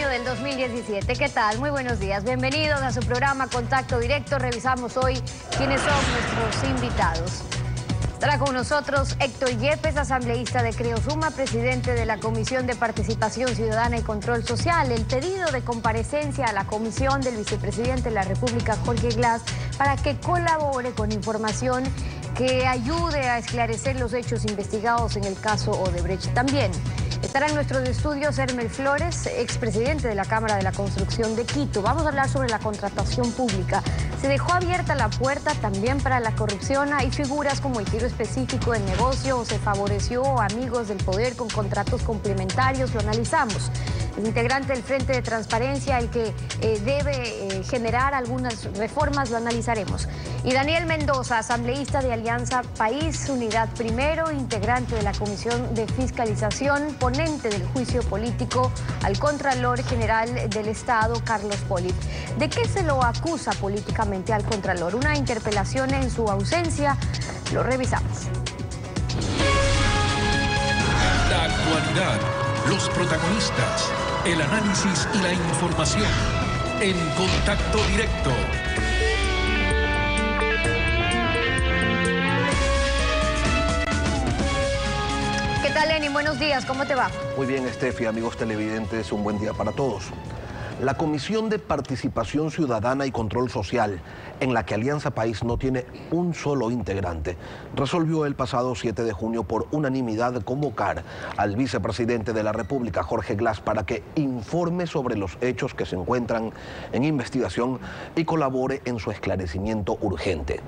del 2017. ¿Qué tal? Muy buenos días. Bienvenidos a su programa Contacto Directo. Revisamos hoy quiénes son nuestros invitados. Estará con nosotros Héctor Yepes, asambleísta de Creo Suma, presidente de la Comisión de Participación Ciudadana y Control Social. El pedido de comparecencia a la comisión del vicepresidente de la República, Jorge Glass, para que colabore con información que ayude a esclarecer los hechos investigados en el caso Odebrecht. También estará en nuestros estudios Hermel Flores, expresidente de la Cámara de la Construcción de Quito. Vamos a hablar sobre la contratación pública. Se dejó abierta la puerta también para la corrupción. Hay figuras como el giro específico del negocio o se favoreció a amigos del poder con contratos complementarios. Lo analizamos. Es integrante del Frente de Transparencia, el que debe generar algunas reformas, lo analizaremos. Y Daniel Mendoza, asambleísta de Alianza País, Unidad Primero, integrante de la Comisión de Fiscalización, ponente del juicio político al Contralor General del Estado, Carlos Polit. ¿De qué se lo acusa políticamente al Contralor? Una interpelación en su ausencia. Lo revisamos. La actualidad, los protagonistas, el análisis y la información en Contacto Directo. ¿Qué tal, Lenin? Buenos días, ¿cómo te va? Muy bien, Estefi, amigos televidentes, un buen día para todos. La Comisión de Participación Ciudadana y Control Social, en la que Alianza País no tiene un solo integrante, resolvió el pasado 7 de junio por unanimidad convocar al vicepresidente de la República, Jorge Glass, para que informe sobre los hechos que se encuentran en investigación y colabore en su esclarecimiento urgente.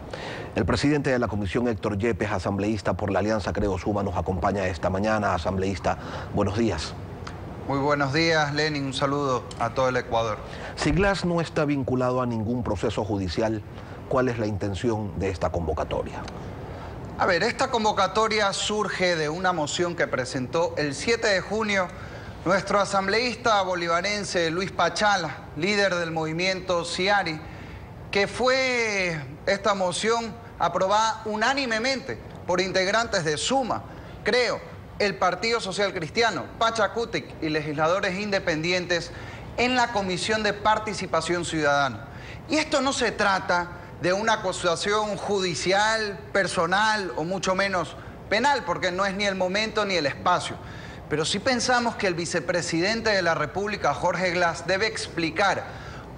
El presidente de la comisión, Héctor Yepes, asambleísta por la Alianza Creo Suma, nos acompaña esta mañana. Asambleísta, buenos días. Muy buenos días, Lenin. Un saludo a todo el Ecuador. Si Glass no está vinculado a ningún proceso judicial, ¿cuál es la intención de esta convocatoria? A ver, esta convocatoria surge de una moción que presentó el 7 de junio nuestro asambleísta bolivarense Luis Pachala, líder del movimiento CIARI, que fue esta moción aprobada unánimemente por integrantes de Suma, Creo, el Partido Social Cristiano, Pachacutic y legisladores independientes en la Comisión de Participación Ciudadana. Y esto no se trata de una acusación judicial, personal o mucho menos penal, porque no es ni el momento ni el espacio. Pero sí pensamos que el vicepresidente de la República, Jorge Glass, debe explicar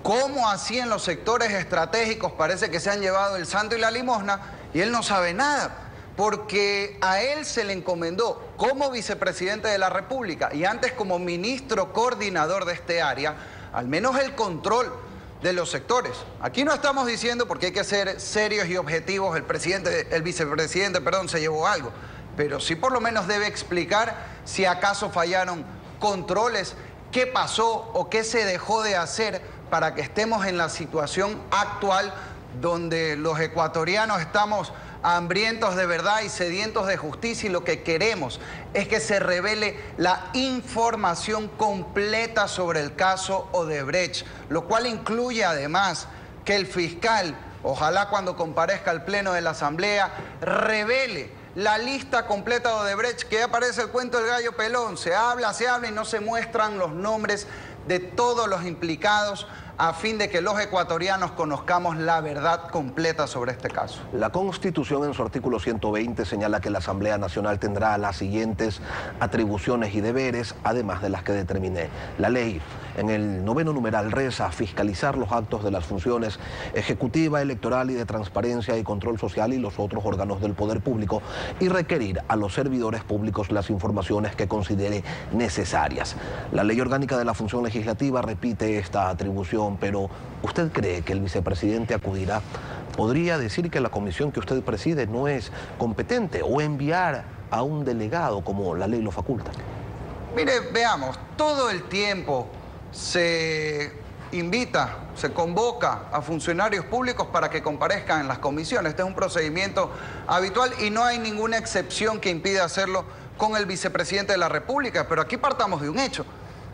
cómo así en los sectores estratégicos parece que se han llevado el santo y la limosna y él no sabe nada. Porque a él se le encomendó como vicepresidente de la República y antes como ministro coordinador de este área, al menos el control de los sectores. Aquí no estamos diciendo, porque hay que ser serios y objetivos, el vicepresidente, se llevó algo, pero sí por lo menos debe explicar si acaso fallaron controles, qué pasó o qué se dejó de hacer para que estemos en la situación actual donde los ecuatorianos estamos hambrientos de verdad y sedientos de justicia, y lo que queremos es que se revele la información completa sobre el caso Odebrecht, lo cual incluye además que el fiscal, ojalá cuando comparezca al pleno de la Asamblea, revele la lista completa de Odebrecht, que ya aparece el cuento del gallo pelón, se habla y no se muestran los nombres de todos los implicados, a fin de que los ecuatorianos conozcamos la verdad completa sobre este caso. La Constitución, en su artículo 120, señala que la Asamblea Nacional tendrá las siguientes atribuciones y deberes, además de las que determine la ley. En el 9º numeral reza: fiscalizar los actos de las funciones ejecutiva, electoral y de transparencia y control social y los otros órganos del poder público, y requerir a los servidores públicos las informaciones que considere necesarias. La Ley Orgánica de la Función Legislativa repite esta atribución, pero ¿usted cree que el vicepresidente acudirá? ¿Podría decir que la comisión que usted preside no es competente o enviar a un delegado como la ley lo faculta? Mire, veamos, todo el tiempo se invita, se convoca a funcionarios públicos para que comparezcan en las comisiones. Este es un procedimiento habitual y no hay ninguna excepción que impida hacerlo con el vicepresidente de la República. Pero aquí partamos de un hecho.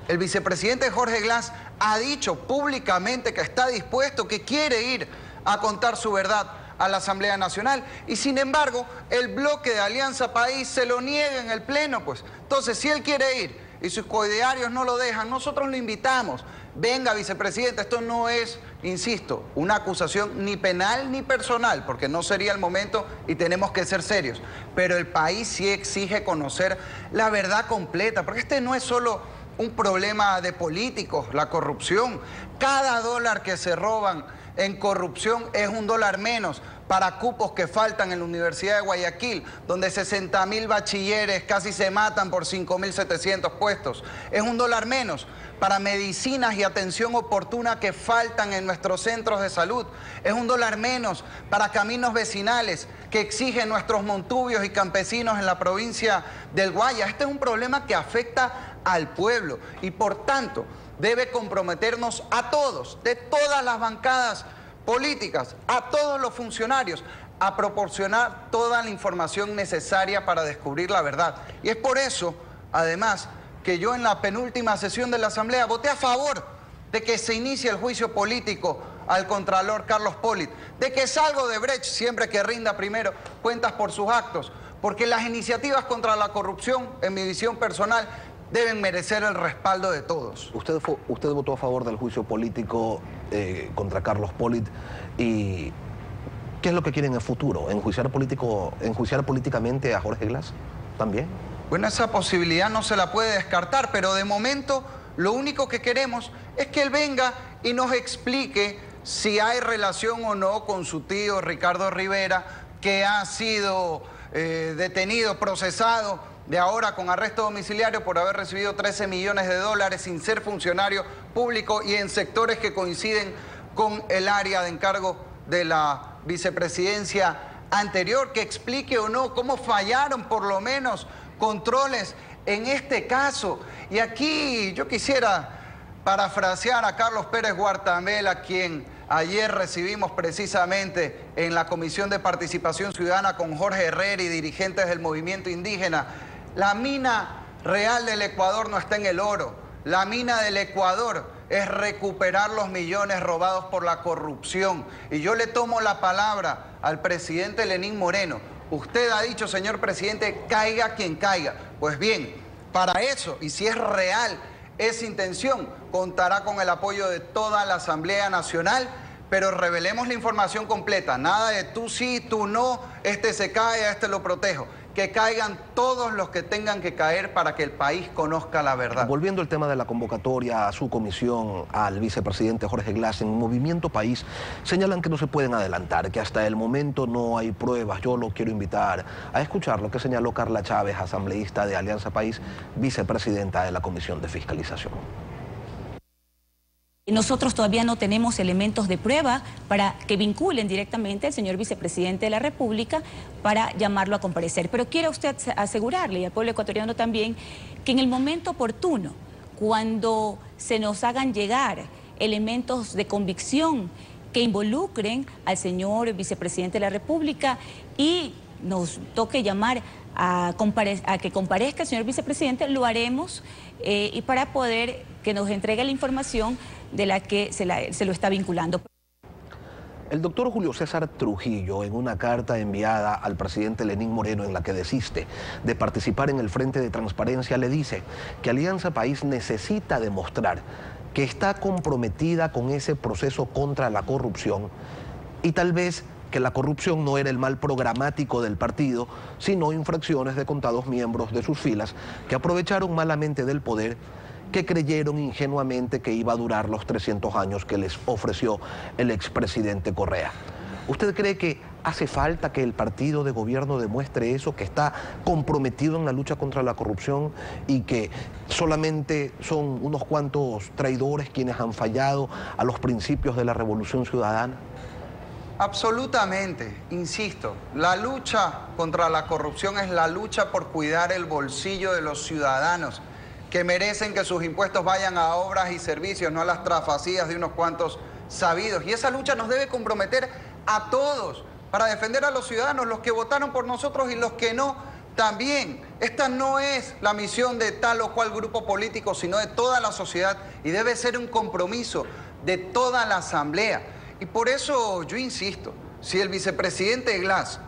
El vicepresidente Jorge Glass ha dicho públicamente que está dispuesto, que quiere ir a contar su verdad a la Asamblea Nacional, y sin embargo el bloque de Alianza País se lo niega en el Pleno, pues. Entonces, si él quiere ir y sus coidearios no lo dejan, nosotros lo invitamos. Venga, vicepresidente, esto no es, insisto, una acusación ni penal ni personal, porque no sería el momento y tenemos que ser serios. Pero el país sí exige conocer la verdad completa, porque este no es solo un problema de políticos, la corrupción. Cada dólar que se roban en corrupción es un dólar menos para cupos que faltan en la Universidad de Guayaquil, donde 60.000 bachilleres casi se matan por 5.700 puestos. Es un dólar menos para medicinas y atención oportuna que faltan en nuestros centros de salud. Es un dólar menos para caminos vecinales que exigen nuestros montubios y campesinos en la provincia del Guayas. Este es un problema que afecta al pueblo y por tanto debe comprometernos a todos, de todas las bancadas políticas, a todos los funcionarios, a proporcionar toda la información necesaria para descubrir la verdad. Y es por eso, además, que yo en la penúltima sesión de la Asamblea voté a favor de que se inicie el juicio político al Contralor Carlos Polit, de que salga Odebrecht siempre que rinda primero cuentas por sus actos, porque las iniciativas contra la corrupción, en mi visión personal, deben merecer el respaldo de todos. Usted votó a favor del juicio político contra Carlos Polit y ¿qué es lo que quieren en el futuro? ¿Enjuiciar políticamente a Jorge Glass también? Bueno, esa posibilidad no se la puede descartar, pero de momento lo único que queremos es que él venga y nos explique si hay relación o no con su tío Ricardo Rivera, que ha sido detenido, procesado, de ahora con arresto domiciliario por haber recibido 13 millones de dólares sin ser funcionario público y en sectores que coinciden con el área de encargo de la vicepresidencia anterior, que explique o no cómo fallaron por lo menos controles en este caso. Y aquí yo quisiera parafrasear a Carlos Pérez Guartamel, a quien ayer recibimos precisamente en la Comisión de Participación Ciudadana con Jorge Herrera y dirigentes del movimiento indígena. La mina real del Ecuador no está en el oro. La mina del Ecuador es recuperar los millones robados por la corrupción. Y yo le tomo la palabra al presidente Lenín Moreno. Usted ha dicho, señor presidente, caiga quien caiga. Pues bien, para eso, y si es real esa intención, contará con el apoyo de toda la Asamblea Nacional, pero revelemos la información completa. Nada de tú sí, tú no, este se cae, a este lo protejo. Que caigan todos los que tengan que caer para que el país conozca la verdad. Volviendo al tema de la convocatoria a su comisión al vicepresidente Jorge Glass, en Movimiento País señalan que no se pueden adelantar, que hasta el momento no hay pruebas. Yo lo quiero invitar a escuchar lo que señaló Carla Chávez, asambleísta de Alianza País, vicepresidenta de la Comisión de Fiscalización. Nosotros todavía no tenemos elementos de prueba para que vinculen directamente al señor vicepresidente de la República para llamarlo a comparecer. Pero quiero usted asegurarle, y al pueblo ecuatoriano también, que en el momento oportuno, cuando se nos hagan llegar elementos de convicción que involucren al señor vicepresidente de la República y nos toque llamar a que comparezca el señor vicepresidente, lo haremos y para poder que nos entregue la información de la que se lo está vinculando. El doctor Julio César Trujillo, en una carta enviada al presidente Lenín Moreno en la que desiste de participar en el Frente de Transparencia, le dice que Alianza País necesita demostrar que está comprometida con ese proceso contra la corrupción y tal vez que la corrupción no era el mal programático del partido, sino infracciones de contados miembros de sus filas que aprovecharon malamente del poder, que creyeron ingenuamente que iba a durar los 300 años que les ofreció el expresidente Correa. ¿Usted cree que hace falta que el partido de gobierno demuestre eso, que está comprometido en la lucha contra la corrupción y que solamente son unos cuantos traidores quienes han fallado a los principios de la Revolución Ciudadana? Absolutamente, insisto, la lucha contra la corrupción es la lucha por cuidar el bolsillo de los ciudadanos, que merecen que sus impuestos vayan a obras y servicios, no a las trafacías de unos cuantos sabidos. Y esa lucha nos debe comprometer a todos para defender a los ciudadanos, los que votaron por nosotros y los que no también. Esta no es la misión de tal o cual grupo político, sino de toda la sociedad y debe ser un compromiso de toda la Asamblea. Y por eso yo insisto, si el vicepresidente Glass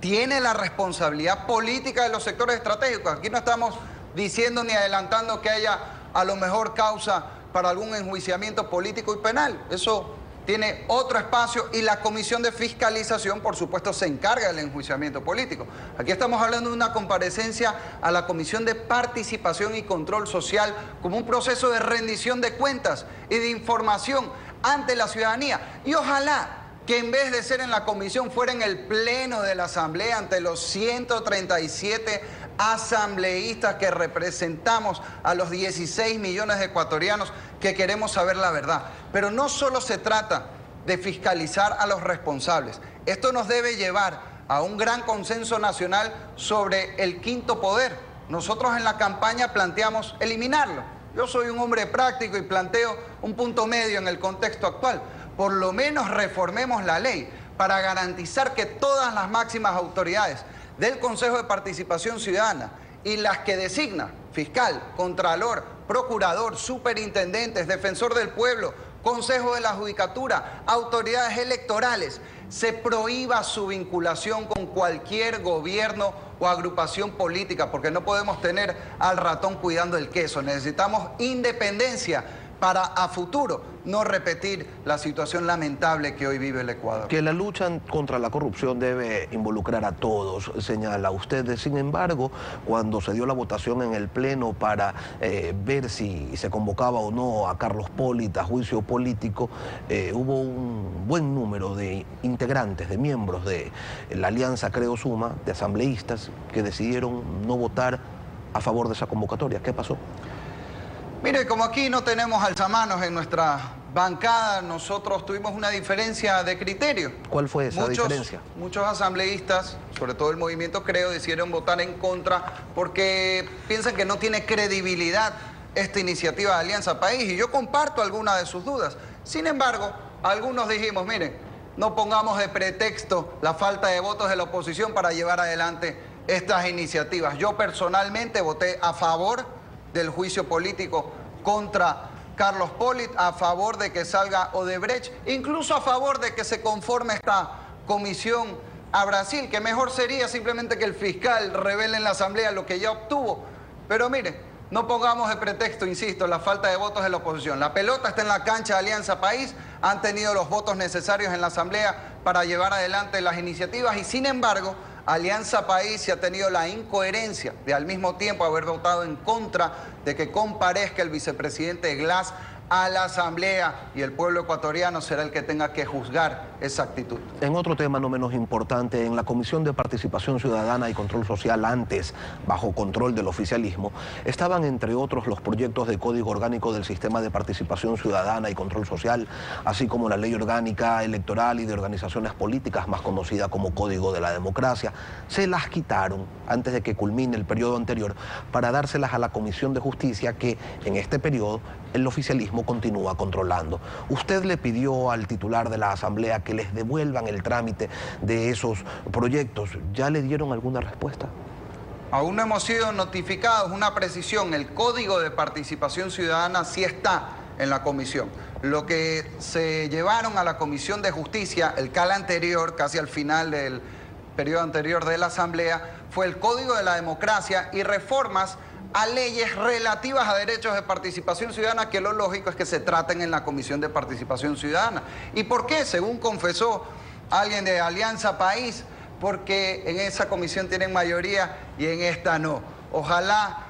tiene la responsabilidad política de los sectores estratégicos, aquí no estamos diciendo ni adelantando que haya a lo mejor causa para algún enjuiciamiento político y penal. Eso tiene otro espacio y la Comisión de Fiscalización, por supuesto, se encarga del enjuiciamiento político. Aquí estamos hablando de una comparecencia a la Comisión de Participación y Control Social como un proceso de rendición de cuentas y de información ante la ciudadanía. Y ojalá que en vez de ser en la comisión fuera en el pleno de la Asamblea ante los 137 asambleístas que representamos a los 16 millones de ecuatorianos que queremos saber la verdad. Pero no solo se trata de fiscalizar a los responsables. Esto nos debe llevar a un gran consenso nacional sobre el quinto poder. Nosotros en la campaña planteamos eliminarlo. Yo soy un hombre práctico y planteo un punto medio en el contexto actual. Por lo menos reformemos la ley para garantizar que todas las máximas autoridades del Consejo de Participación Ciudadana y las que designa fiscal, contralor, procurador, superintendentes, defensor del pueblo, Consejo de la Judicatura, autoridades electorales, se prohíba su vinculación con cualquier gobierno o agrupación política, porque no podemos tener al ratón cuidando el queso. Necesitamos independencia para a futuro no repetir la situación lamentable que hoy vive el Ecuador. Que la lucha contra la corrupción debe involucrar a todos, señala usted. Sin embargo, cuando se dio la votación en el Pleno para ver si se convocaba o no a Carlos Polit a juicio político, hubo un buen número de integrantes, de miembros de la Alianza Creo Suma, de asambleístas, que decidieron no votar a favor de esa convocatoria. ¿Qué pasó? Mire, como aquí no tenemos alzamanos en nuestra bancada, nosotros tuvimos una diferencia de criterio. ¿Cuál fue esa diferencia? Muchos asambleístas, sobre todo el movimiento Creo, decidieron votar en contra porque piensan que no tiene credibilidad esta iniciativa de Alianza País, y yo comparto algunas de sus dudas. Sin embargo, algunos dijimos, miren, no pongamos de pretexto la falta de votos de la oposición para llevar adelante estas iniciativas. Yo personalmente voté a favor del juicio político contra Carlos Polit, a favor de que salga Odebrecht, incluso a favor de que se conforme esta comisión a Brasil, que mejor sería simplemente que el fiscal revele en la Asamblea lo que ya obtuvo. Pero mire, no pongamos de pretexto, insisto, la falta de votos de la oposición. La pelota está en la cancha de Alianza País, han tenido los votos necesarios en la Asamblea para llevar adelante las iniciativas y sin embargo, Alianza País se ha tenido la incoherencia de al mismo tiempo haber votado en contra de que comparezca el vicepresidente Glass a la Asamblea, y el pueblo ecuatoriano será el que tenga que juzgar esa actitud. En otro tema no menos importante, en la Comisión de Participación Ciudadana y Control Social, antes bajo control del oficialismo, estaban entre otros los proyectos de Código Orgánico del Sistema de Participación Ciudadana y Control Social, así como la Ley Orgánica Electoral y de Organizaciones Políticas, más conocida como Código de la Democracia. Se las quitaron antes de que culmine el periodo anterior para dárselas a la Comisión de Justicia, que en este periodo el oficialismo continúa controlando. Usted le pidió al titular de la Asamblea que les devuelvan el trámite de esos proyectos. ¿Ya le dieron alguna respuesta? Aún no hemos sido notificados. Una precisión, el Código de Participación Ciudadana sí está en la comisión. Lo que se llevaron a la Comisión de Justicia, el CAL anterior, casi al final del periodo anterior de la Asamblea, fue el Código de la Democracia y reformas a leyes relativas a derechos de participación ciudadana, que lo lógico es que se traten en la Comisión de Participación Ciudadana. ¿Y por qué? Según confesó alguien de Alianza País, porque en esa comisión tienen mayoría y en esta no. Ojalá,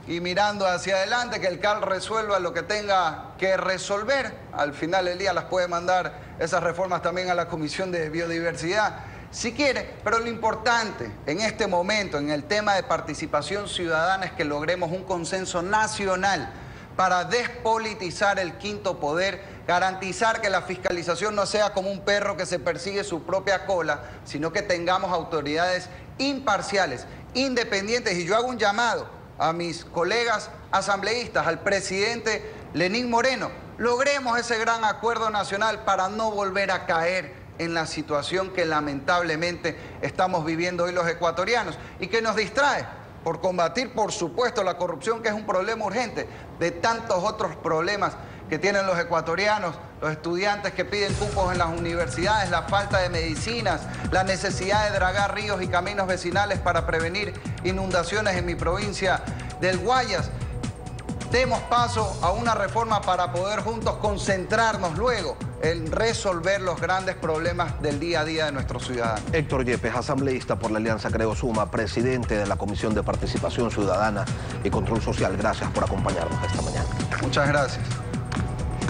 y mirando hacia adelante, que el CAL resuelva lo que tenga que resolver. Al final del día las puede mandar esas reformas también a la Comisión de Biodiversidad, si quiere, pero lo importante en este momento, en el tema de participación ciudadana, es que logremos un consenso nacional para despolitizar el quinto poder, garantizar que la fiscalización no sea como un perro que se persigue su propia cola, sino que tengamos autoridades imparciales, independientes. Y yo hago un llamado a mis colegas asambleístas, al presidente Lenín Moreno, logremos ese gran acuerdo nacional para no volver a caer en la situación que lamentablemente estamos viviendo hoy los ecuatorianos y que nos distrae por combatir, por supuesto, la corrupción, que es un problema urgente, de tantos otros problemas que tienen los ecuatorianos, los estudiantes que piden cupos en las universidades, la falta de medicinas, la necesidad de dragar ríos y caminos vecinales para prevenir inundaciones en mi provincia del Guayas. Demos paso a una reforma para poder juntos concentrarnos luego en resolver los grandes problemas del día a día de nuestros ciudadanos. Héctor Yepes, asambleísta por la Alianza Creo Suma, presidente de la Comisión de Participación Ciudadana y Control Social. Gracias por acompañarnos esta mañana. Muchas gracias.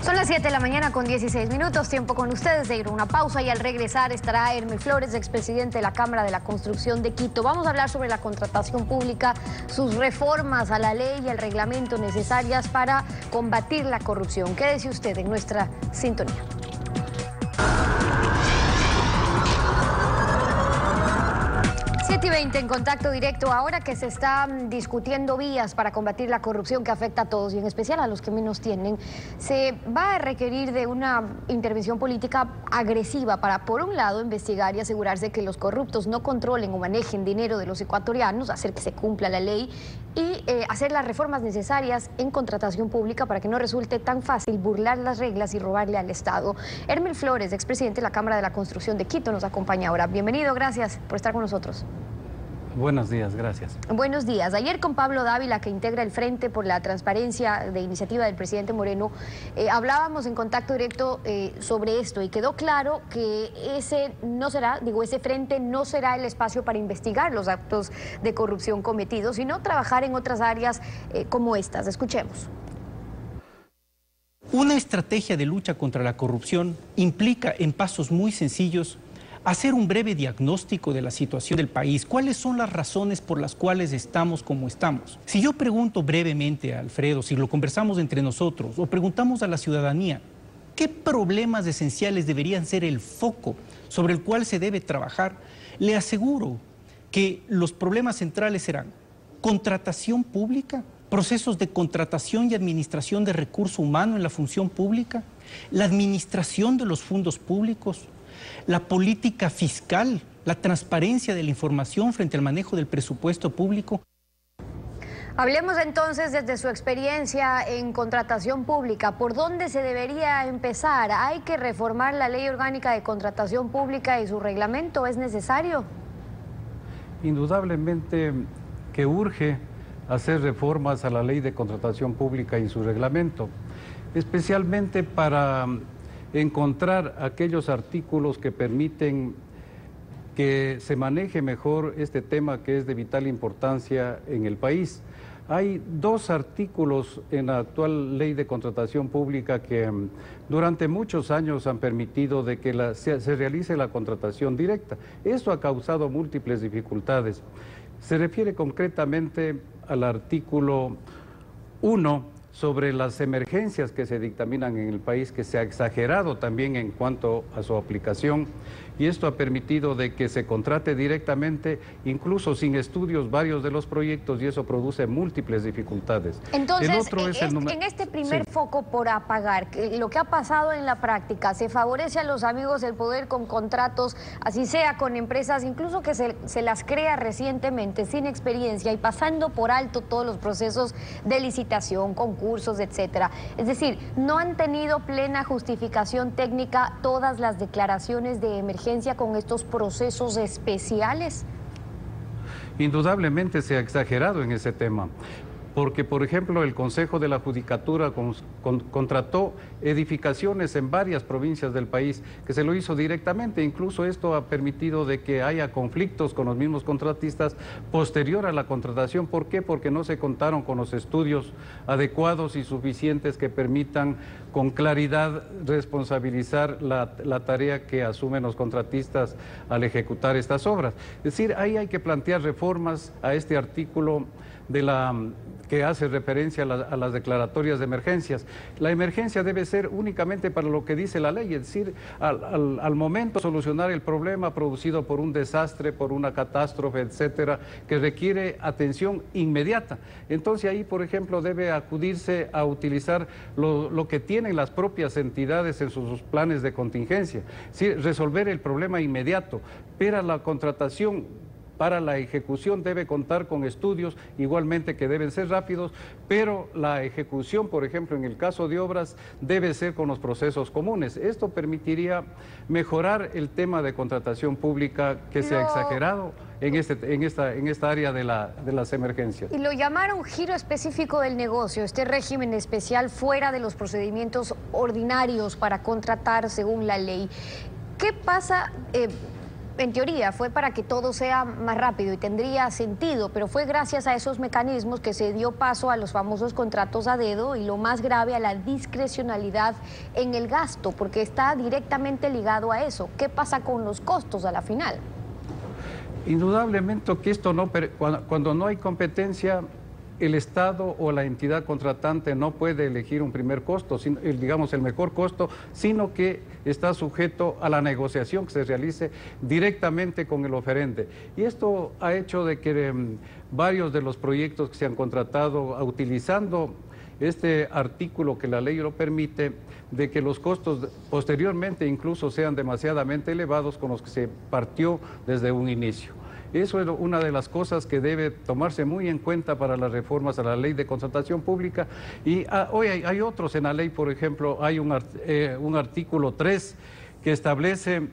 Son las 7 de la mañana con 16 minutos, tiempo con ustedes de ir a una pausa y al regresar estará Hermel Flores, expresidente de la Cámara de la Construcción de Quito. Vamos a hablar sobre la contratación pública, sus reformas a la ley y al reglamento necesarias para combatir la corrupción. Quédese usted en nuestra sintonía. Y 20 en contacto directo. Ahora que se están discutiendo vías para combatir la corrupción que afecta a todos y en especial a los que menos tienen, se va a requerir de una intervención política agresiva para, por un lado, investigar y asegurarse que los corruptos no controlen o manejen dinero de los ecuatorianos, hacer que se cumpla la ley y hacer las reformas necesarias en contratación pública para que no resulte tan fácil burlar las reglas y robarle al Estado. Hermel Flores, expresidente de la Cámara de la Construcción de Quito, nos acompaña ahora. Bienvenido, gracias por estar con nosotros. Buenos días, gracias. Buenos días. Ayer con Pablo Dávila, que integra el Frente por la Transparencia de iniciativa del presidente Moreno, hablábamos en contacto directo sobre esto y quedó claro que ese frente no será el espacio para investigar los actos de corrupción cometidos, sino trabajar en otras áreas como estas. Escuchemos. Una estrategia de lucha contra la corrupción implica en pasos muy sencillos hacer un breve diagnóstico de la situación del país. ¿Cuáles son las razones por las cuales estamos como estamos? Si yo pregunto brevemente a Alfredo, si lo conversamos entre nosotros o preguntamos a la ciudadanía, ¿qué problemas esenciales deberían ser el foco sobre el cual se debe trabajar? Le aseguro que los problemas centrales serán contratación pública, procesos de contratación y administración de recurso humano en la función pública, la administración de los fondos públicos, la política fiscal, la transparencia de la información frente al manejo del presupuesto público. Hablemos entonces desde su experiencia en contratación pública. ¿Por dónde se debería empezar? ¿Hay que reformar la Ley Orgánica de Contratación Pública y su reglamento? ¿Es necesario? Indudablemente que urge hacer reformas a la Ley de Contratación Pública y su reglamento, especialmente para encontrar aquellos artículos que permiten que se maneje mejor este tema que es de vital importancia en el país. Hay dos artículos en la actual Ley de Contratación Pública que durante muchos años han permitido de que se realice la contratación directa. Esto ha causado múltiples dificultades. Se refiere concretamente al artículo 1 sobre las emergencias que se dictaminan en el país, que se ha exagerado también en cuanto a su aplicación, y esto ha permitido de que se contrate directamente, incluso sin estudios, varios de los proyectos, y eso produce múltiples dificultades. Entonces, en este primer foco por apagar, lo que ha pasado en la práctica, se favorece a los amigos del poder con contratos, así sea con empresas, incluso que se las crea recientemente, sin experiencia y pasando por alto todos los procesos de licitación, concursos, etcétera. Es decir, no han tenido plena justificación técnica todas las declaraciones de emergencia con estos procesos especiales. Indudablemente se ha exagerado en ese tema, porque, por ejemplo, el Consejo de la Judicatura contrató edificaciones en varias provincias del país, que se lo hizo directamente. Incluso esto ha permitido de que haya conflictos con los mismos contratistas posterior a la contratación. ¿Por qué? Porque no se contaron con los estudios adecuados y suficientes que permitan con claridad responsabilizar la tarea que asumen los contratistas al ejecutar estas obras. Es decir, ahí hay que plantear reformas a este artículo que hace referencia a las declaratorias de emergencias. La emergencia debe ser únicamente para lo que dice la ley, es decir, al momento solucionar el problema producido por un desastre, por una catástrofe, etcétera, que requiere atención inmediata. Entonces ahí, por ejemplo, debe acudirse a utilizar lo que tienen las propias entidades en sus planes de contingencia, es decir, resolver el problema inmediato, pero la contratación para la ejecución debe contar con estudios igualmente que deben ser rápidos, pero la ejecución, por ejemplo, en el caso de obras, debe ser con los procesos comunes. Esto permitiría mejorar el tema de contratación pública que se ha exagerado en esta área de las emergencias. Y lo llamaron giro específico del negocio, este régimen especial fuera de los procedimientos ordinarios para contratar según la ley. ¿Qué pasa? En teoría fue para que todo sea más rápido y tendría sentido, pero fue gracias a esos mecanismos que se dio paso a los famosos contratos a dedo y lo más grave, a la discrecionalidad en el gasto, porque está directamente ligado a eso. ¿Qué pasa con los costos a la final? Indudablemente que esto no, cuando no hay competencia, el Estado o la entidad contratante no puede elegir un primer costo, digamos el mejor costo, sino que está sujeto a la negociación que se realice directamente con el oferente. Y esto ha hecho de que varios de los proyectos que se han contratado utilizando este artículo que la ley lo permite, de que los costos posteriormente incluso sean demasiadamente elevados con los que se partió desde un inicio. Eso es una de las cosas que debe tomarse muy en cuenta para las reformas a la ley de contratación pública. Y hoy hay otros en la ley, por ejemplo, hay un artículo 3 que establece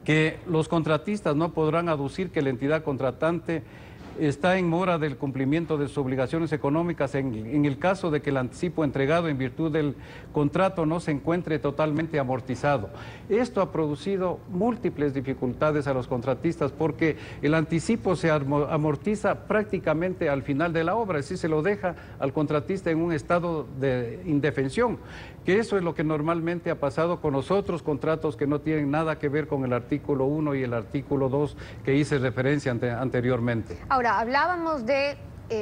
que los contratistas no podrán aducir que la entidad contratante está en mora del cumplimiento de sus obligaciones económicas en el caso de que el anticipo entregado en virtud del contrato no se encuentre totalmente amortizado. Esto ha producido múltiples dificultades a los contratistas porque el anticipo se amortiza prácticamente al final de la obra, es decir, se lo deja al contratista en un estado de indefensión, que eso es lo que normalmente ha pasado con los otros contratos que no tienen nada que ver con el artículo 1 y el artículo 2 que hice referencia anteriormente. Ahora, hablábamos de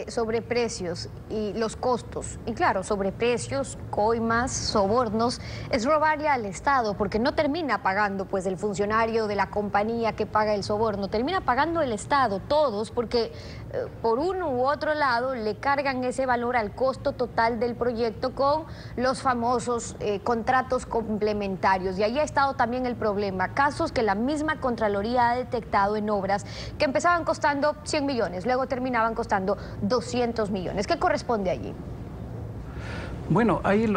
sobreprecios y los costos. Y claro, sobreprecios, coimas, sobornos, es robarle al Estado, porque no termina pagando pues el funcionario de la compañía que paga el soborno, termina pagando el Estado, todos, porque por uno u otro lado le cargan ese valor al costo total del proyecto con los famosos contratos complementarios. Y ahí ha estado también el problema, casos que la misma Contraloría ha detectado en obras que empezaban costando 100 millones, luego terminaban costando 200 millones. ¿Qué corresponde allí? Bueno, ahí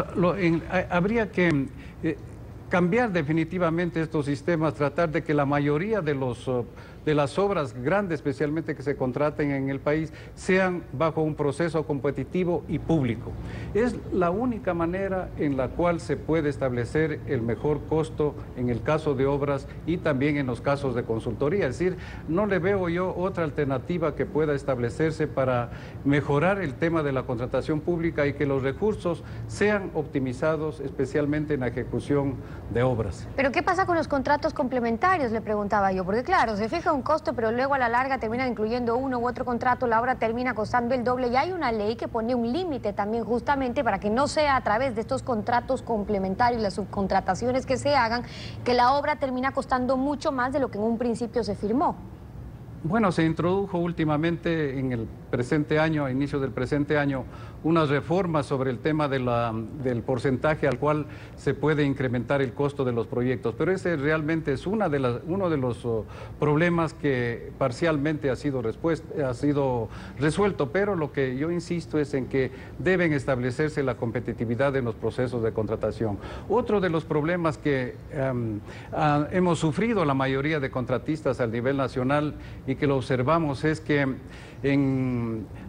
habría que cambiar definitivamente estos sistemas, tratar de que la mayoría de las obras grandes, especialmente que se contraten en el país, sean bajo un proceso competitivo y público. Es la única manera en la cual se puede establecer el mejor costo en el caso de obras y también en los casos de consultoría. Es decir, no le veo yo otra alternativa que pueda establecerse para mejorar el tema de la contratación pública y que los recursos sean optimizados, especialmente en la ejecución de obras. ¿Pero qué pasa con los contratos complementarios? Le preguntaba yo, porque claro, se fija un costo, pero luego a la larga terminan incluyendo uno u otro contrato, la obra termina costando el doble y hay una ley que pone un límite también justamente para que no sea a través de estos contratos complementarios, las subcontrataciones que se hagan, que la obra termina costando mucho más de lo que en un principio se firmó. Bueno, se introdujo últimamente en el presente año, a inicios del presente año, unas reformas sobre el tema del porcentaje al cual se puede incrementar el costo de los proyectos, pero ese realmente es uno de los problemas que parcialmente ha sido resuelto, pero lo que yo insisto es en que deben establecerse la competitividad en los procesos de contratación. Otro de los problemas que hemos sufrido la mayoría de contratistas a nivel nacional y que lo observamos es que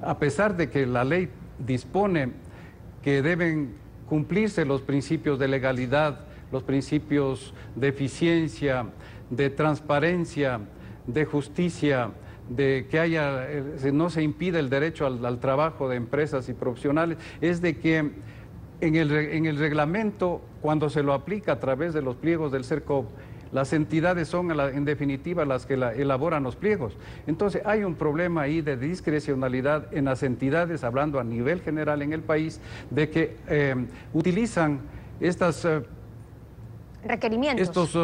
a pesar de que la ley dispone que deben cumplirse los principios de legalidad, los principios de eficiencia, de transparencia, de justicia, de que no se impide el derecho al trabajo de empresas y profesionales, es de que en el reglamento, cuando se lo aplica a través de los pliegos del CERCOP, las entidades son en definitiva las que elaboran los pliegos. Entonces hay un problema ahí de discrecionalidad en las entidades, hablando a nivel general en el país, de que utilizan requerimientos.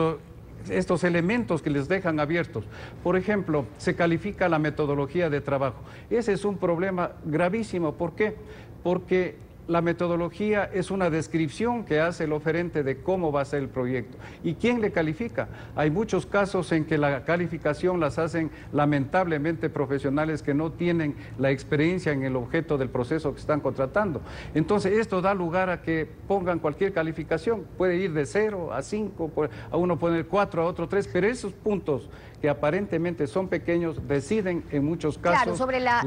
Estos elementos que les dejan abiertos. Por ejemplo, se califica la metodología de trabajo. Ese es un problema gravísimo. ¿Por qué? Porque la metodología es una descripción que hace el oferente de cómo va a ser el proyecto. ¿Y quién le califica? Hay muchos casos en que la calificación las hacen lamentablemente profesionales que no tienen la experiencia en el objeto del proceso que están contratando. Entonces esto da lugar a que pongan cualquier calificación. Puede ir de 0 a 5, a uno poner 4, a otro 3, pero esos puntos que aparentemente son pequeños deciden en muchos casos, claro, sobre la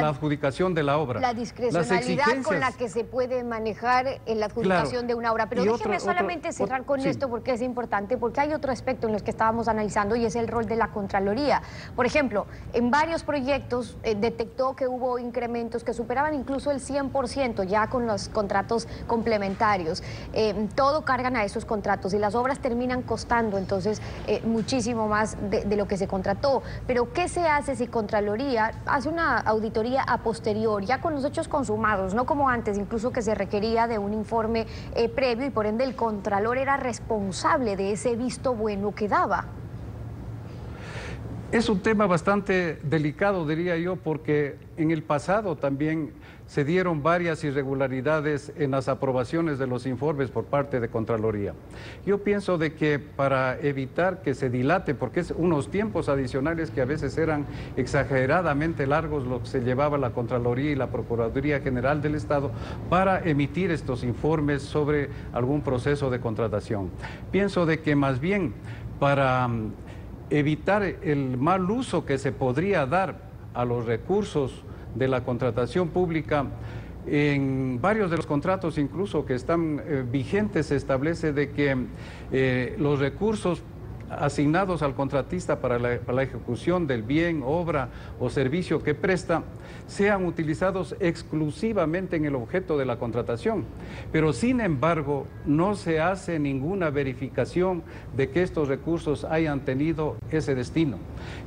adjudicación de la obra. La discrecionalidad con la que se puede manejar en la adjudicación, claro, de una obra. Pero déjeme solamente cerrar con esto, porque es importante, porque hay otro aspecto en los que estábamos analizando y es el rol de la Contraloría. Por ejemplo, en varios proyectos detectó que hubo incrementos que superaban incluso el 100% ya con los contratos complementarios. Todo cargan a esos contratos y las obras terminan costando entonces muchísimo más de lo que se contrató. Pero ¿qué se hace si Contraloría hace una auditoría a posterior, ya con los hechos consumados, no como antes, incluso que se requería de un informe previo y por ende el Contralor era responsable de ese visto bueno que daba? Es un tema bastante delicado, diría yo, porque en el pasado también se dieron varias irregularidades en las aprobaciones de los informes por parte de Contraloría. Yo pienso de que para evitar que se dilate, porque es unos tiempos adicionales que a veces eran exageradamente largos lo que se llevaba la Contraloría y la Procuraduría General del Estado para emitir estos informes sobre algún proceso de contratación. Pienso de que más bien para evitar el mal uso que se podría dar a los recursos de la contratación pública, en varios de los contratos incluso que están vigentes se establece de que los recursos asignados al contratista para la ejecución del bien, obra o servicio que presta sean utilizados exclusivamente en el objeto de la contratación. Pero sin embargo no se hace ninguna verificación de que estos recursos hayan tenido ese destino.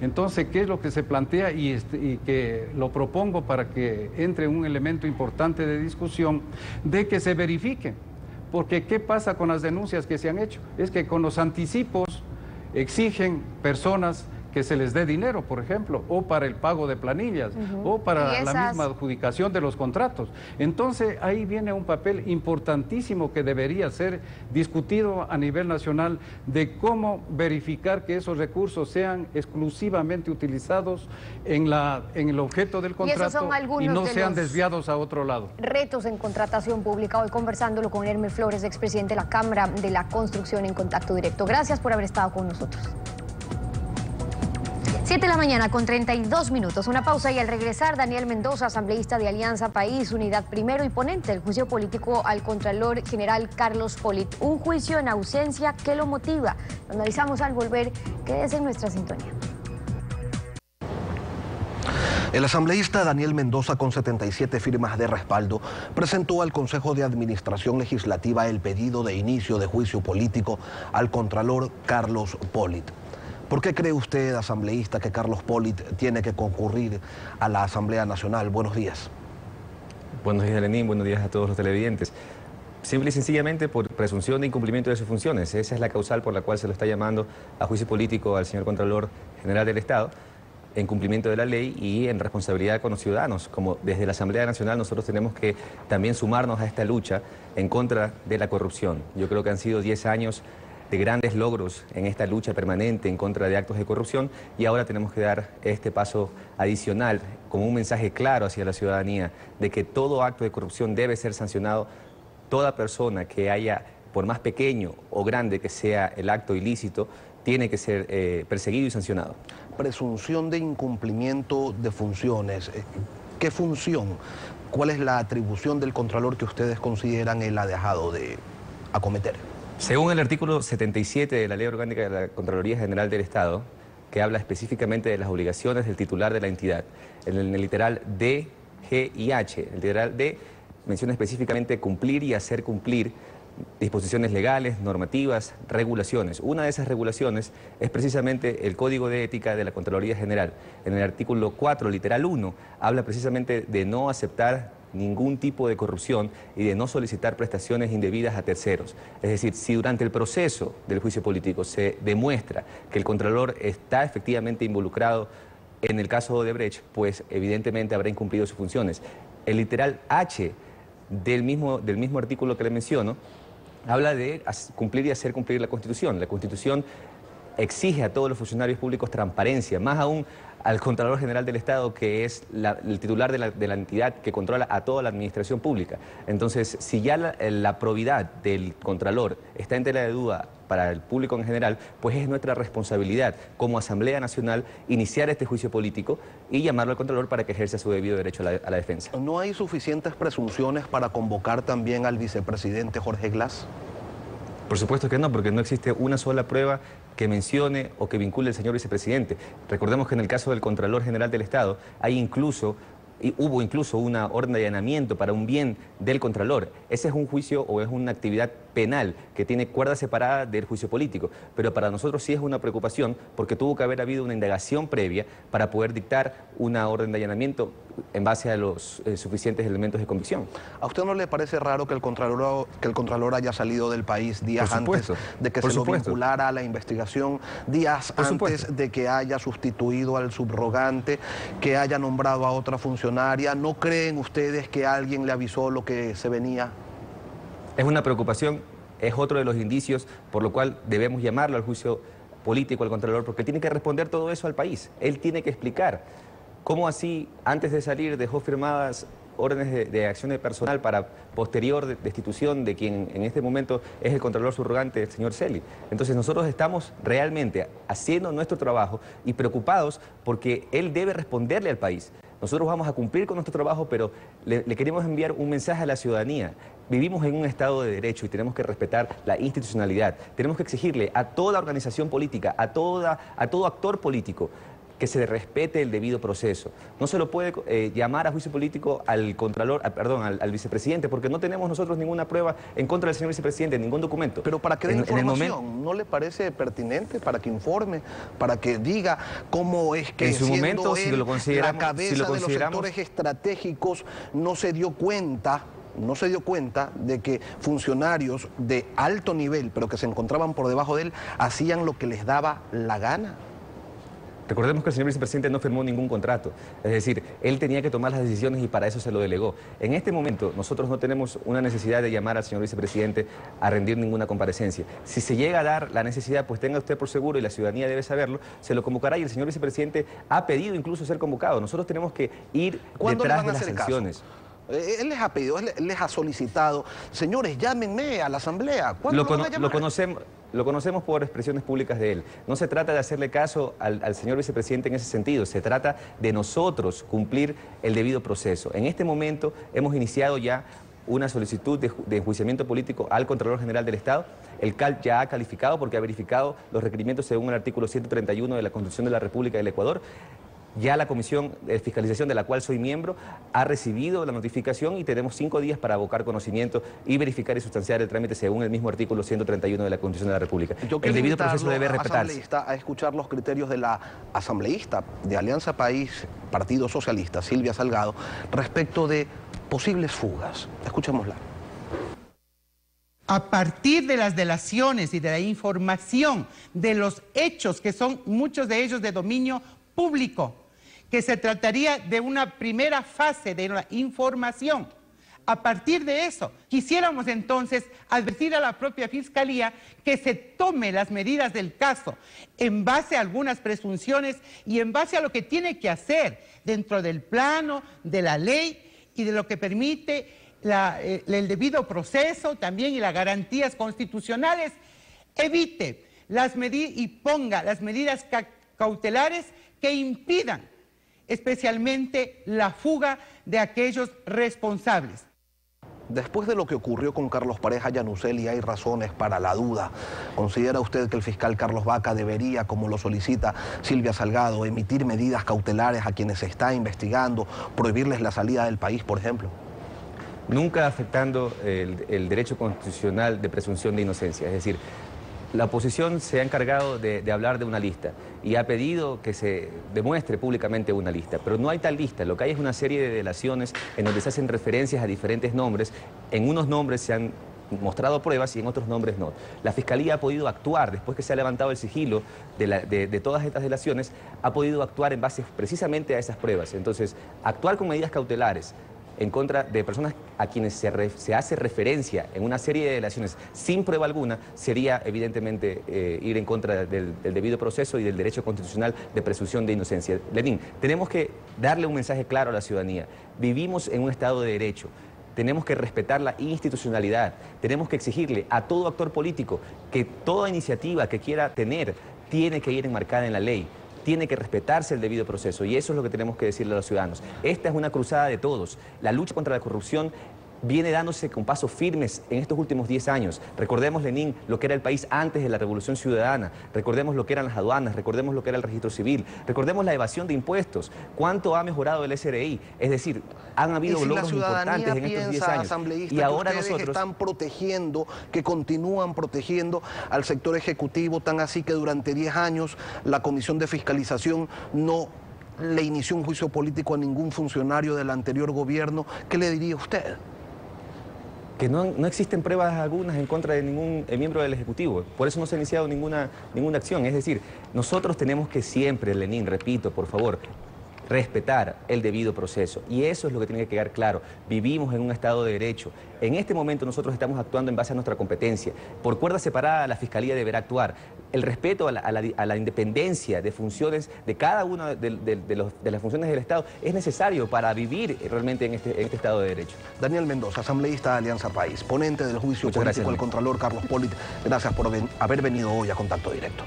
Entonces, ¿qué es lo que se plantea? Y que lo propongo para que entre un elemento importante de discusión, de que se verifique. Porque ¿qué pasa con las denuncias que se han hecho? Es que con los anticipos exigen personas que se les dé dinero, por ejemplo, o para el pago de planillas, o para la misma adjudicación de los contratos. Entonces, ahí viene un papel importantísimo que debería ser discutido a nivel nacional de cómo verificar que esos recursos sean exclusivamente utilizados en el objeto del contrato y no sean desviados a otro lado. Retos en contratación pública. Hoy conversándolo con Hermes Flores, expresidente de la Cámara de la Construcción, en Contacto Directo. Gracias por haber estado con nosotros. 7 de la mañana con 32 minutos. Una pausa y al regresar, Daniel Mendoza, asambleísta de Alianza País, Unidad Primero y ponente del juicio político al Contralor General Carlos Polit. Un juicio en ausencia, ¿qué lo motiva? Lo analizamos al volver. Quédese en nuestra sintonía. El asambleísta Daniel Mendoza, con 77 firmas de respaldo, presentó al Consejo de Administración Legislativa el pedido de inicio de juicio político al Contralor Carlos Polit. ¿Por qué cree usted, asambleísta, que Carlos Polit tiene que concurrir a la Asamblea Nacional? Buenos días. Buenos días, Lenín. Buenos días a todos los televidentes. Simple y sencillamente por presunción de incumplimiento de sus funciones. Esa es la causal por la cual se lo está llamando a juicio político al señor Contralor General del Estado, en cumplimiento de la ley y en responsabilidad con los ciudadanos. Como desde la Asamblea Nacional nosotros tenemos que también sumarnos a esta lucha en contra de la corrupción. Yo creo que han sido 10 años de grandes logros en esta lucha permanente en contra de actos de corrupción y ahora tenemos que dar este paso adicional como un mensaje claro hacia la ciudadanía de que todo acto de corrupción debe ser sancionado. Toda persona que haya, por más pequeño o grande que sea el acto ilícito, tiene que ser perseguido y sancionado. Presunción de incumplimiento de funciones. ¿Qué función? ¿Cuál es la atribución del Contralor que ustedes consideran él ha dejado de acometer? Según el artículo 77 de la Ley Orgánica de la Contraloría General del Estado, que habla específicamente de las obligaciones del titular de la entidad, en el literal D, G y H, el literal D menciona específicamente cumplir y hacer cumplir disposiciones legales, normativas, regulaciones. Una de esas regulaciones es precisamente el Código de Ética de la Contraloría General. En el artículo 4, literal 1, habla precisamente de no aceptar ningún tipo de corrupción y de no solicitar prestaciones indebidas a terceros. Es decir, si durante el proceso del juicio político se demuestra que el Contralor está efectivamente involucrado en el caso de Odebrecht, pues evidentemente habrá incumplido sus funciones. El literal H del mismo artículo que le menciono, habla de cumplir y hacer cumplir la Constitución. La Constitución exige a todos los funcionarios públicos transparencia, más aún al Contralor General del Estado, que es el titular de la entidad que controla a toda la administración pública. Entonces, si ya la probidad del Contralor está en tela de duda para el público en general, pues es nuestra responsabilidad como Asamblea Nacional iniciar este juicio político y llamarlo al Contralor para que ejerza su debido derecho a la defensa. ¿No hay suficientes presunciones para convocar también al vicepresidente Jorge Glass? Por supuesto que no, porque no existe una sola prueba que mencione o que vincule al señor vicepresidente. Recordemos que en el caso del Contralor General del Estado hubo incluso una orden de allanamiento para un bien del Contralor. Ese es un juicio o es una actividad penal que tiene cuerda separada del juicio político. Pero para nosotros sí es una preocupación porque tuvo que haber habido una indagación previa para poder dictar una orden de allanamiento en base a los suficientes elementos de convicción. ¿A usted no le parece raro que el Contralor haya salido del país días antes de que se lo vinculara a la investigación, días antes de que haya sustituido al subrogante, que haya nombrado a otra funcionaria? ¿No creen ustedes que alguien le avisó lo que se venía? Es una preocupación, es otro de los indicios por lo cual debemos llamarlo al juicio político al Contralor, porque tiene que responder todo eso al país. Él tiene que explicar cómo así, antes de salir, dejó firmadas órdenes de acción de personal para posterior destitución de quien en este momento es el Contralor subrogante, el señor Celi. Entonces nosotros estamos realmente haciendo nuestro trabajo y preocupados porque él debe responderle al país. Nosotros vamos a cumplir con nuestro trabajo, pero le queremos enviar un mensaje a la ciudadanía. Vivimos en un Estado de Derecho y tenemos que respetar la institucionalidad. Tenemos que exigirle a toda organización política, a todo actor político, que se respete el debido proceso. No se lo puede llamar a juicio político al Contralor, al vicepresidente, porque no tenemos nosotros ninguna prueba en contra del señor vicepresidente, ningún documento. Pero para que dé información, ¿no le parece pertinente para que informe, para que diga cómo es que en su momento, él, si lo consideramos, la cabeza de los sectores estratégicos, no se dio cuenta de que funcionarios de alto nivel, pero que se encontraban por debajo de él, hacían lo que les daba la gana? Recordemos que el señor vicepresidente no firmó ningún contrato, es decir, él tenía que tomar las decisiones y para eso se lo delegó. En este momento nosotros no tenemos una necesidad de llamar al señor vicepresidente a rendir ninguna comparecencia. Si se llega a dar la necesidad, pues tenga usted por seguro, y la ciudadanía debe saberlo, se lo convocará y el señor vicepresidente ha pedido incluso ser convocado. Nosotros tenemos que ir detrás de las sanciones. Él les ha pedido, él les ha solicitado, señores, llámenme a la Asamblea. ¿Cuándo lo van a llamar? Lo conocemos por expresiones públicas de él. No se trata de hacerle caso al señor vicepresidente en ese sentido, se trata de nosotros cumplir el debido proceso. En este momento hemos iniciado ya una solicitud de enjuiciamiento político al Contralor General del Estado. El CAL ya ha calificado porque ha verificado los requerimientos según el artículo 131 de la Constitución de la República del Ecuador. Ya la Comisión de Fiscalización, de la cual soy miembro, ha recibido la notificación y tenemos 5 días para abocar conocimiento y verificar y sustanciar el trámite según el mismo artículo 131 de la Constitución de la República. El debido proceso debe respetarse. A escuchar los criterios de la asambleísta de Alianza País, Partido Socialista, Silvia Salgado, respecto de posibles fugas. Escuchémosla. A partir de las delaciones y de la información de los hechos, que son muchos de ellos de dominio público, que se trataría de una primera fase de la información. A partir de eso, quisiéramos entonces advertir a la propia Fiscalía que se tome las medidas del caso en base a algunas presunciones y en base a lo que tiene que hacer dentro del plano, de la ley y de lo que permite el debido proceso también y las garantías constitucionales. Evite las medidas y ponga las medidas cautelares que impidan especialmente la fuga de aquellos responsables. Después de lo que ocurrió con Carlos Pareja Yanuseli, ¿hay razones para la duda? ¿Considera usted que el fiscal Carlos Vaca debería, como lo solicita Silvia Salgado, emitir medidas cautelares a quienes se está investigando, prohibirles la salida del país, por ejemplo? Nunca afectando el derecho constitucional de presunción de inocencia, es decir, la oposición se ha encargado de hablar de una lista y ha pedido que se demuestre públicamente una lista, pero no hay tal lista. Lo que hay es una serie de delaciones en donde se hacen referencias a diferentes nombres. En unos nombres se han mostrado pruebas y en otros nombres no. La Fiscalía ha podido actuar, después que se ha levantado el sigilo de todas estas delaciones, ha podido actuar en base precisamente a esas pruebas. Entonces, actuar con medidas cautelares en contra de personas a quienes se hace referencia en una serie de delaciones sin prueba alguna, sería evidentemente ir en contra del debido proceso y del derecho constitucional de presunción de inocencia. Lenín, tenemos que darle un mensaje claro a la ciudadanía. Vivimos en un Estado de Derecho. Tenemos que respetar la institucionalidad. Tenemos que exigirle a todo actor político que toda iniciativa que quiera tener tiene que ir enmarcada en la ley. Tiene que respetarse el debido proceso y eso es lo que tenemos que decirle a los ciudadanos. Esta es una cruzada de todos. La lucha contra la corrupción viene dándose con pasos firmes en estos últimos 10 años. Recordemos, Lenín, lo que era el país antes de la Revolución Ciudadana. Recordemos lo que eran las aduanas, recordemos lo que era el registro civil, recordemos la evasión de impuestos. ¿Cuánto ha mejorado el SRI? Es decir, han habido logros importantes en estos 10 años. Y ahora nosotros están protegiendo, que continúan protegiendo al sector ejecutivo, tan así que durante 10 años la Comisión de Fiscalización no le inició un juicio político a ningún funcionario del anterior gobierno. ¿Qué le diría usted? Que no existen pruebas algunas en contra de ningún miembro del Ejecutivo. Por eso no se ha iniciado ninguna acción. Es decir, nosotros tenemos que siempre, Lenín, repito, por favor, respetar el debido proceso. Y eso es lo que tiene que quedar claro. Vivimos en un Estado de Derecho. En este momento nosotros estamos actuando en base a nuestra competencia. Por cuerda separada, la Fiscalía deberá actuar. El respeto a la independencia de funciones de cada una de las funciones del Estado es necesario para vivir realmente en este Estado de Derecho. Daniel Mendoza, asambleísta de Alianza País, ponente del juicio político al Contralor Carlos Pollitt. Gracias por haber venido hoy a Contacto Directo.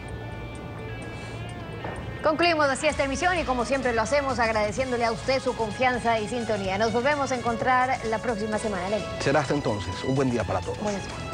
Concluimos así esta emisión y como siempre lo hacemos agradeciéndole a usted su confianza y sintonía. Nos volvemos a encontrar la próxima semana. Será hasta entonces. Un buen día para todos. Buenas noches.